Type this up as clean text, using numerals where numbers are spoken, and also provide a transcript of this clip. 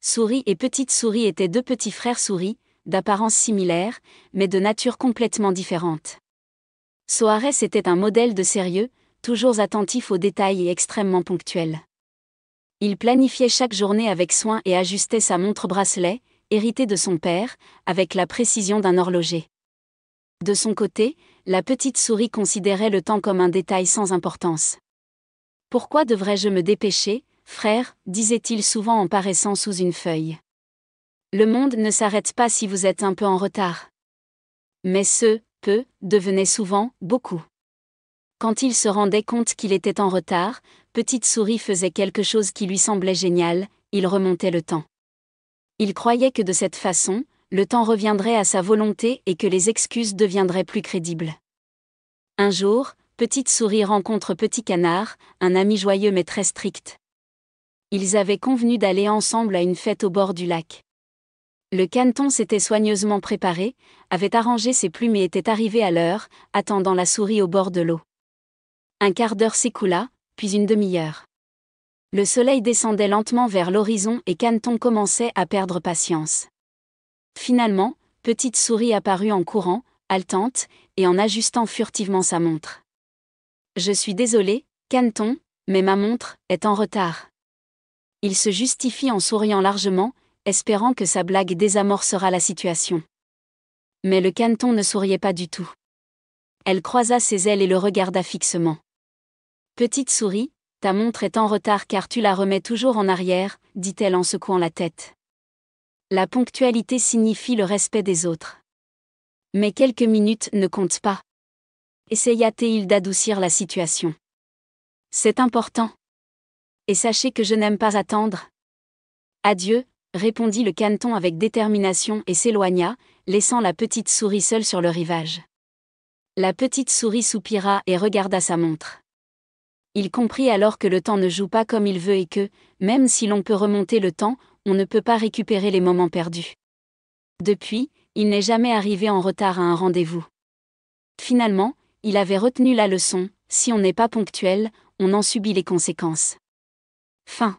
Souris et Petite Souris étaient deux petits frères souris, d'apparence similaire, mais de nature complètement différente. Soares était un modèle de sérieux, toujours attentif aux détails et extrêmement ponctuel. Il planifiait chaque journée avec soin et ajustait sa montre-bracelet, héritée de son père, avec la précision d'un horloger. De son côté, la petite souris considérait le temps comme un détail sans importance. « Pourquoi devrais-je me dépêcher, frère ?» disait-il souvent en paraissant sous une feuille. « Le monde ne s'arrête pas si vous êtes un peu en retard. » Mais ce « peu » devenait souvent « beaucoup ». Quand il se rendait compte qu'il était en retard, Petite Souris faisait quelque chose qui lui semblait génial, il remontait le temps. Il croyait que de cette façon, le temps reviendrait à sa volonté et que les excuses deviendraient plus crédibles. Un jour, Petite Souris rencontre Petit Canard, un ami joyeux mais très strict. Ils avaient convenu d'aller ensemble à une fête au bord du lac. Le caneton s'était soigneusement préparé, avait arrangé ses plumes et était arrivé à l'heure, attendant la souris au bord de l'eau. Un quart d'heure s'écoula, puis une demi-heure. Le soleil descendait lentement vers l'horizon et Caneton commençait à perdre patience. Finalement, Petite Souris apparut en courant, haletante, et en ajustant furtivement sa montre. « Je suis désolé, Caneton, mais ma montre est en retard. » Il se justifie en souriant largement, espérant que sa blague désamorcera la situation. Mais le caneton ne souriait pas du tout. Elle croisa ses ailes et le regarda fixement. « Petite Souris, ta montre est en retard car tu la remets toujours en arrière, » dit-elle en secouant la tête. La ponctualité signifie le respect des autres. Mais quelques minutes ne comptent pas. Essaya-t-il d'adoucir la situation. C'est important. Et sachez que je n'aime pas attendre. Adieu, répondit le caneton avec détermination et s'éloigna, laissant la petite souris seule sur le rivage. La petite souris soupira et regarda sa montre. Il comprit alors que le temps ne joue pas comme il veut et que, même si l'on peut remonter le temps, on ne peut pas récupérer les moments perdus. Depuis, il n'est jamais arrivé en retard à un rendez-vous. Finalement, il avait retenu la leçon, si on n'est pas ponctuel, on en subit les conséquences. Fin.